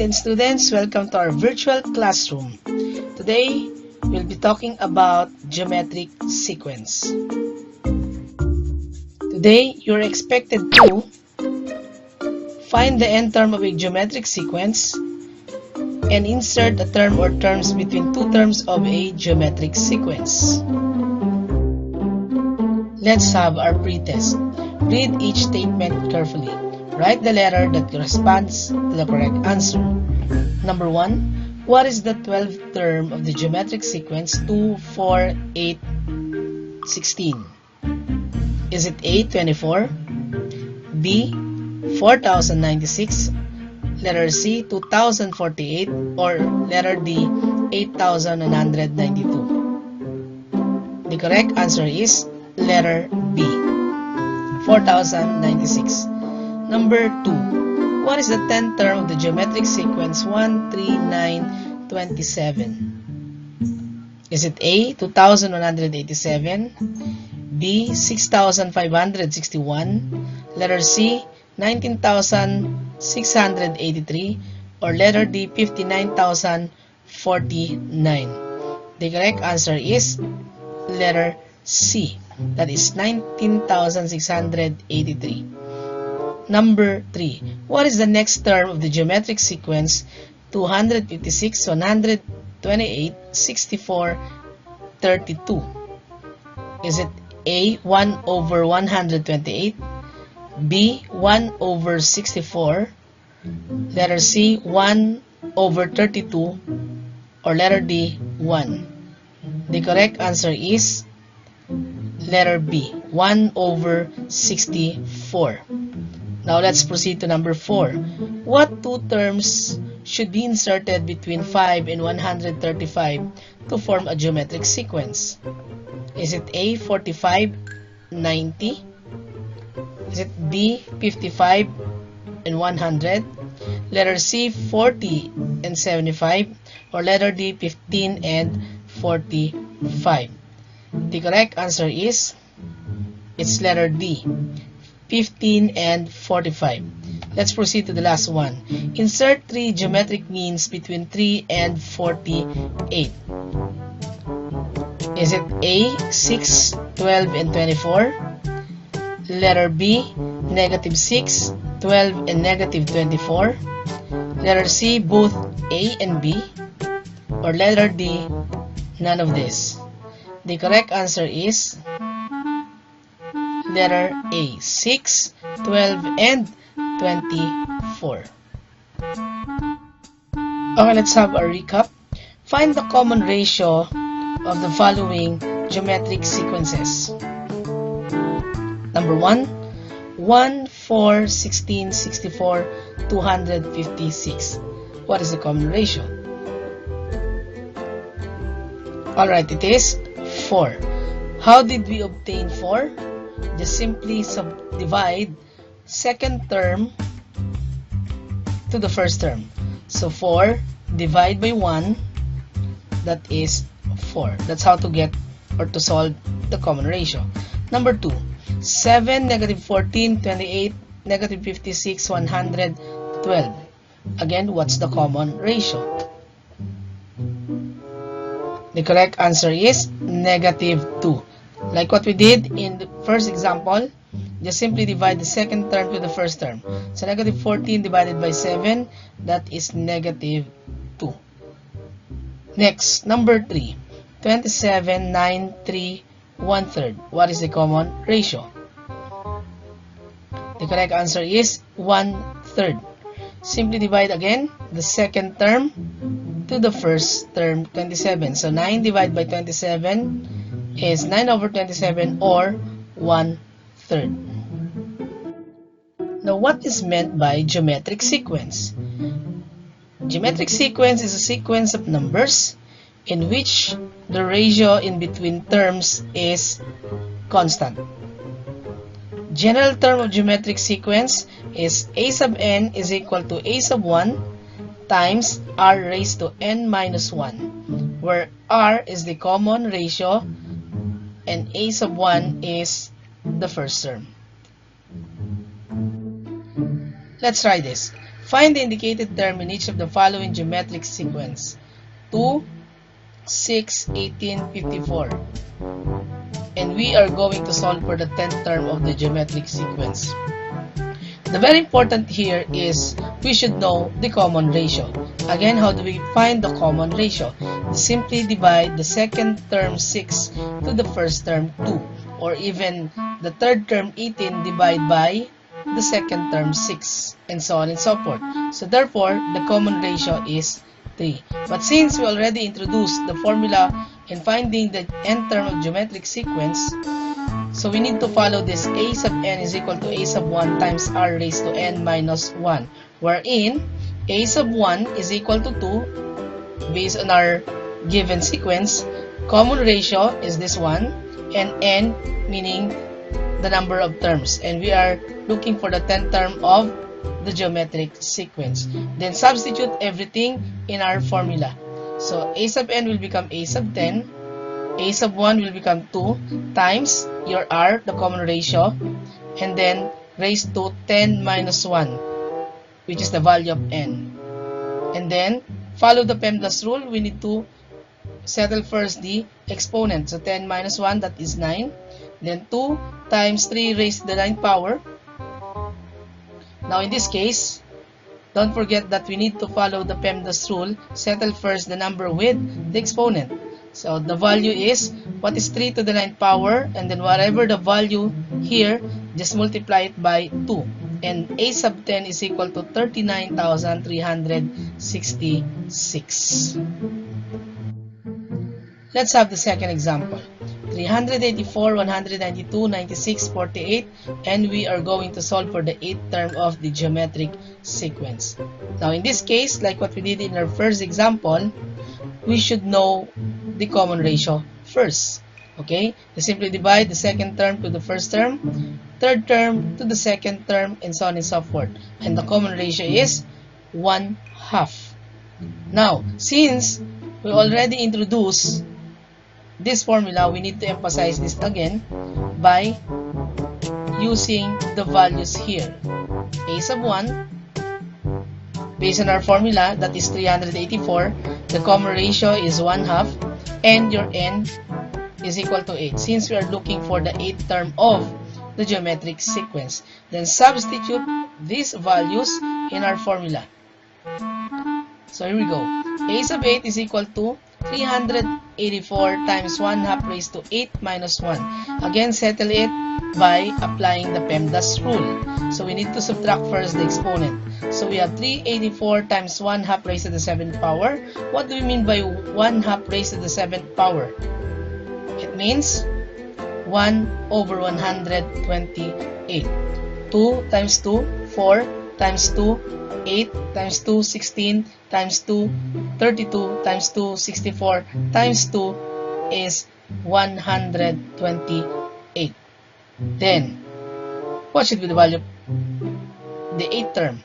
and students, welcome to our virtual classroom. Today, we'll be talking about geometric sequence. Today, you're expected to find the end term of a geometric sequence and insert a term or terms between two terms of a geometric sequence. Let's have our pre-test. Read each statement carefully. Write the letter that corresponds to the correct answer. Number 1. What is the 12th term of the geometric sequence 2, 4, 8, 16? Is it A, 24, B, 4096, letter C, 2048, or letter D, 8192? The correct answer is letter B, 4096. Number 2. What is the 10th term of the geometric sequence 1, 3, 9, 27? Is it A, 2187, B, 6561, letter C, 19683, or letter D, 59049? The correct answer is letter C, that is 19,683. Number 3. What is the next term of the geometric sequence 256, 128, 64, 32? Is it A, 1 over 128, B, 1 over 64, letter C, 1 over 32, or letter D, 1? The correct answer is letter B, 1 over 64. Now let's proceed to number 4. What two terms should be inserted between 5 and 135 to form a geometric sequence? Is it A, 45, 90? Is it B, 55 and 100? Letter C, 40 and 75? Or letter D, 15 and 45? The correct answer is, it's letter D, 15 and 45. Let's proceed to the last one. Insert three geometric means between 3 and 48. Is it A, 6, 12, and 24? Letter B, negative 6, 12, and negative 24? Letter C, both A and B? Or letter D, none of this? The correct answer is letter A, 6, 12, and 24. Okay, let's have a recap. Find the common ratio of the following geometric sequences. Number 1, 1, 4, 16, 64, 256. What is the common ratio? Alright, it is 4. How did we obtain 4? Just simply subdivide second term to the first term. So 4 divide by 1, that is 4. That's how to get or to solve the common ratio. Number 2, 7, negative 14, 28, negative 56, 112. Again, what's the common ratio? The correct answer is negative 2. Like what we did in the first example, just simply divide the second term to the first term. So negative 14 divided by 7, that is negative 2. Next, number 3, 27, 9, 3, 1/3. What is the common ratio? The correct answer is 1/3. Simply divide again the second term to the first term, 27. So 9 divided by 27 is 9 over 27, or 1/3. Now, what is meant by geometric sequence? Geometric sequence is a sequence of numbers in which the ratio in between terms is constant. General term of geometric sequence is a sub n is equal to a sub 1 times r raised to n minus 1, where r is the common ratio and a sub 1 is the first term. Let's try this. Find the indicated term in each of the following geometric sequence: 2, 6, 18, 54. And we are going to solve for the 10th term of the geometric sequence. The very important here is we should know the common ratio. Again, how do we find the common ratio? We simply divide the second term 6 to the first term 2, or even the third term 18 divided by the second term 6, and so on and so forth. So therefore, the common ratio is 3. But since we already introduced the formula in finding the nth term of geometric sequence, so we need to follow this a sub n is equal to a sub 1 times r raised to n minus 1, wherein a sub 1 is equal to 2 based on our given sequence. Common ratio is this one, and n meaning the number of terms, and we are looking for the 10th term of the geometric sequence. Then substitute everything in our formula. So a sub n will become a sub 10, a sub 1 will become 2 times your r, the common ratio, and then raised to 10 minus 1, which is the value of n. And then follow the PEMDAS rule. We need to settle first the exponent. So 10 minus 1, that is 9. Then 2 times 3 raised to the 9th power. Now in this case, don't forget that we need to follow the PEMDAS rule. Settle first the number with the exponent. So the value is, what is 3 to the 9th power? And then whatever the value here, just multiply it by 2. And a sub 10 is equal to 39,366. Let's have the second example. 384, 192, 96, 48, and we are going to solve for the 8th term of the geometric sequence. Now in this case, like what we did in our first example, we should know the common ratio first. Okay, we simply divide the second term to the first term, third term to the second term, and so on and so forth. And the common ratio is 1/2. Now, since we already introduced this formula, we need to emphasize this again by using the values here. A sub 1, based on our formula, that is 384, the common ratio is 1/2, and your n is equal to 8, since we are looking for the 8th term of the geometric sequence. Then substitute these values in our formula. So here we go. A sub 8 is equal to 384 times 1/2 raised to 8 minus 1. Again, settle it by applying the PEMDAS rule. So we need to subtract first the exponent. So we have 384 times 1/2 raised to the 7th power. What do we mean by 1/2 raised to the 7th power? It means 1/128. 2 times 2, 4 times 2, 8 times 2, 16 times 2, 32 times 2, 64 times 2 is 128. Then, what should be the value of the 8th term?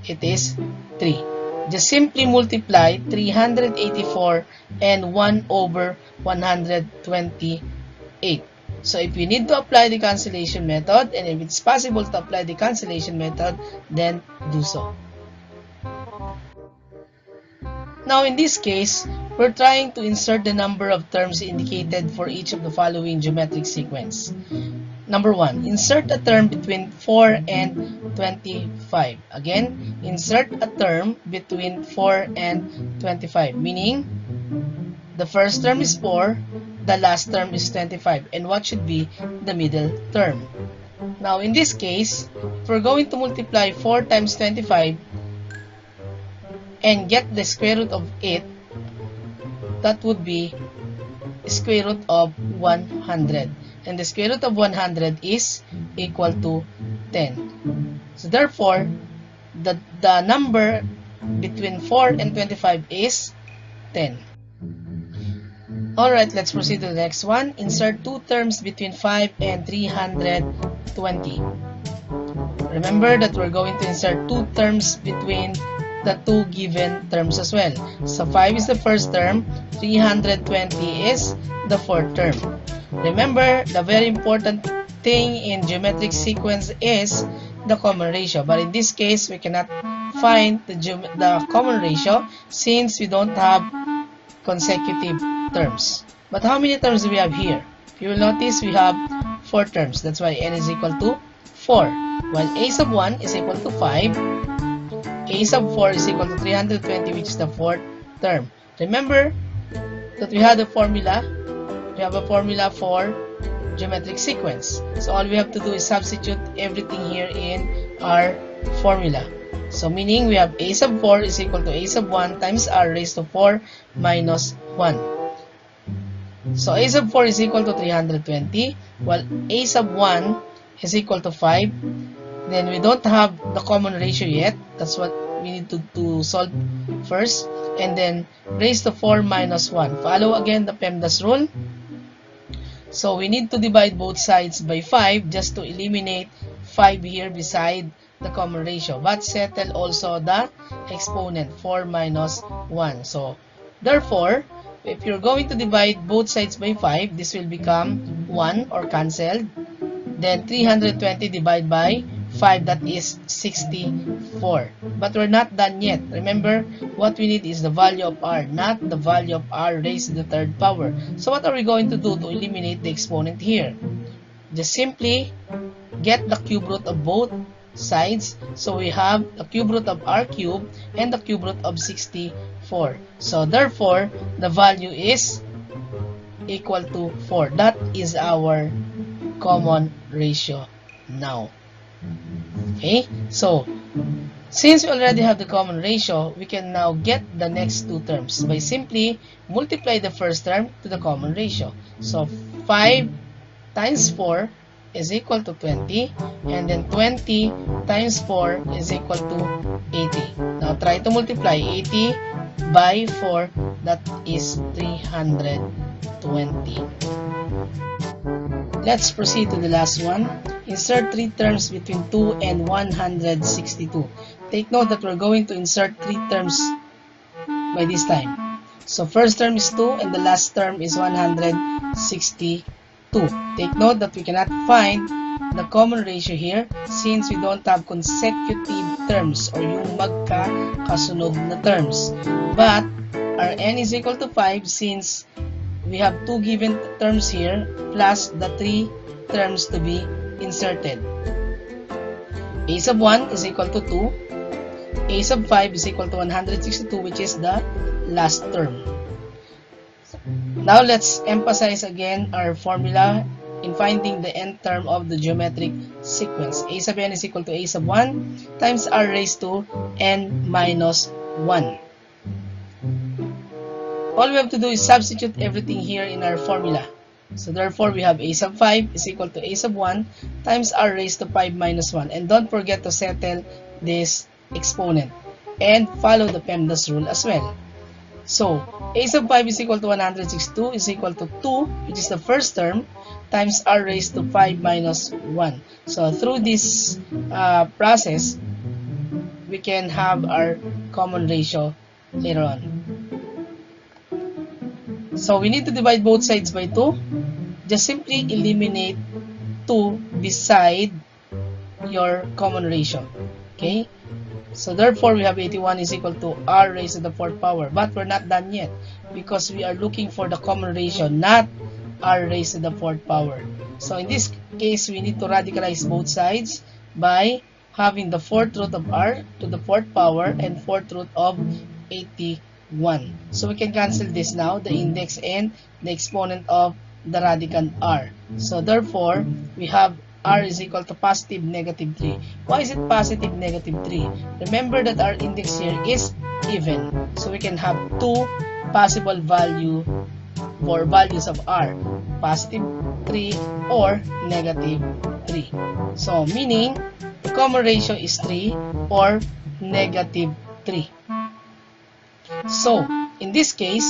It is 3. Just simply multiply 384 and 1/128. So if we need to apply the cancellation method, and if it's possible to apply the cancellation method, then do so. Now in this case, we're trying to insert the number of terms indicated for each of the following geometric sequence. Number 1, insert a term between 4 and 25. Again, insert a term between 4 and 25, meaning the first term is 4, the last term is 25, and what should be the middle term? Now in this case, if we're going to multiply 4 times 25 and get the square root of it, that would be square root of 100. And the square root of 100 is equal to 10. So therefore, the number between 4 and 25 is 10. Alright, let's proceed to the next one. Insert two terms between 5 and 320. Remember that we're going to insert two terms between the two given terms as well. So 5 is the first term, 320 is the fourth term. Remember, the very important thing in geometric sequence is the common ratio. But in this case, we cannot find the common ratio since we don't have consecutive terms. But how many terms do we have here? If you will notice, we have 4 terms. That's why n is equal to 4. While a sub 1 is equal to 5, a sub 4 is equal to 320, which is the 4th term. Remember that we had a formula. We have a formula for geometric sequence. So all we have to do is substitute everything here in our formula. So meaning we have a sub 4 is equal to a sub 1 times r raised to 4 minus 1. So a sub 4 is equal to 320, while a sub 1 is equal to 5. Then we don't have the common ratio yet. That's what we need to solve first. And then raised to 4 minus 1. Follow again the PEMDAS rule. So we need to divide both sides by 5 just to eliminate 5 here beside the common ratio. But settle also the exponent, 4 minus 1. So therefore, if you're going to divide both sides by 5, this will become 1 or cancelled. Then 320 divided by 5, that is 64. But we're not done yet. Remember, what we need is the value of r, not the value of r raised to the 3rd power. So what are we going to do to eliminate the exponent here? Just simply get the cube root of both sides. So we have the cube root of r cubed and the cube root of 64. So therefore, the value is equal to 4. That is our common ratio now. Okay, so since we already have the common ratio, we can now get the next two terms by simply multiply the first term to the common ratio. So 5 times 4 is equal to 20, and then 20 times 4 is equal to 80. Now try to multiply 80 by 4, that is 320. Let's proceed to the last one. Insert 3 terms between 2 and 162. Take note that we're going to insert 3 terms by this time. So first term is 2 and the last term is 162. Take note that we cannot find the common ratio here since we don't have consecutive terms or yung magkakasunod na terms. But our n is equal to 5 since we have 2 given terms here plus the 3 terms to be inserted. A sub 1 is equal to 2. A sub 5 is equal to 162, which is the last term. Now let's emphasize again our formula in finding the nth term of the geometric sequence. A sub n is equal to a sub 1 times r raised to n minus 1. All we have to do is substitute everything here in our formula. So therefore, we have a sub 5 is equal to a sub 1 times r raised to 5 minus 1. And don't forget to settle this exponent. And follow the PEMDAS rule as well. So, a sub 5 is equal to 162 is equal to 2, which is the first term, times r raised to 5 minus 1. So through this process, we can have our common ratio later on. So we need to divide both sides by 2. Just simply eliminate 2 beside your common ratio. Okay? So therefore, we have 81 is equal to r raised to the 4th power. But we're not done yet because we are looking for the common ratio, not r raised to the 4th power. So in this case, we need to radicalize both sides by having the 4th root of r to the 4th power and 4th root of 81. So we can cancel this now, the index and the exponent of the radicand r. So therefore, we have r is equal to positive negative 3. Why is it positive negative 3? Remember that our index here is even. So we can have 2 possible value for values of r. Positive 3 or negative 3. So meaning, the common ratio is 3 or negative 3. So, in this case,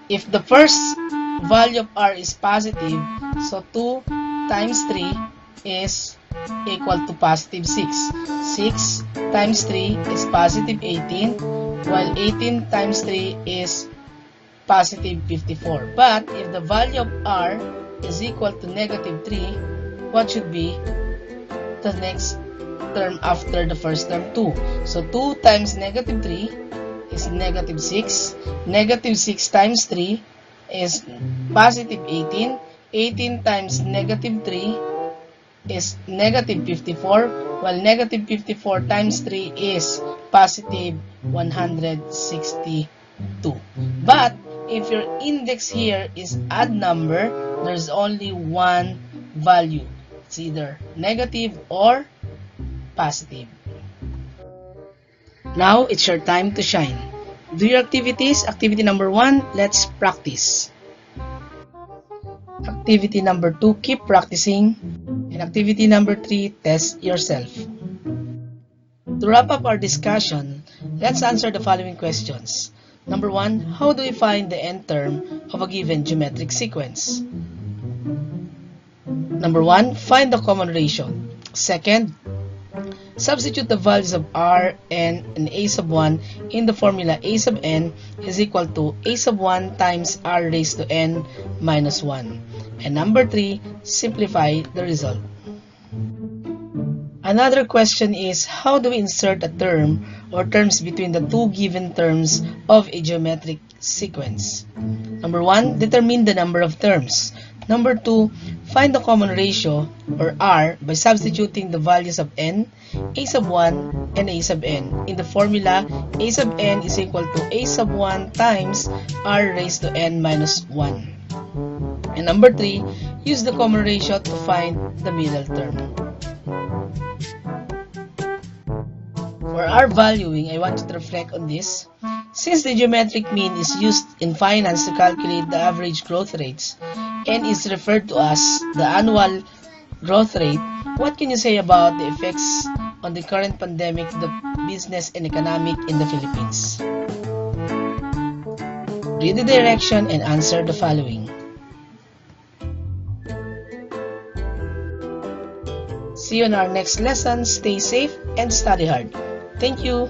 if the first value of r is positive, so 2 times 3 is equal to positive 6. 6 times 3 is positive 18, while 18 times 3 is positive 54. But if the value of r is equal to negative 3, what should be the next term after the first term, 2. So 2 times negative 3 is negative 6. Negative 6 times 3 is positive 18. 18 times negative 3 is negative 54, while negative 54 times 3 is positive 162. But if your index here is odd number, there's only one value. It's either negative or positive. Now it's your time to shine. Do your activities. Activity number 1, let's practice. Activity number 2, keep practicing. And activity number 3, test yourself. To wrap up our discussion, let's answer the following questions. Number 1, how do we find the nth term of a given geometric sequence? Number 1, find the common ratio. Second, substitute the values of r, n, and a sub 1 in the formula a sub n is equal to a sub 1 times r raised to n minus 1. And number 3, simplify the result. Another question is, how do we insert a term or terms between the two given terms of a geometric sequence? Number 1, determine the number of terms. Number 2, find the common ratio or r by substituting the values of n, a sub 1, and a sub n in the formula a sub n is equal to a sub 1 times r raised to n minus 1. And number 3, use the common ratio to find the middle term. For our valuing, I want you to reflect on this. Since the geometric mean is used in finance to calculate the average growth rates and is referred to as the annual growth rate, what can you say about the effects on the current pandemic to the business and economic in the Philippines? Read the direction and answer the following. See you on our next lesson. Stay safe and study hard. Thank you.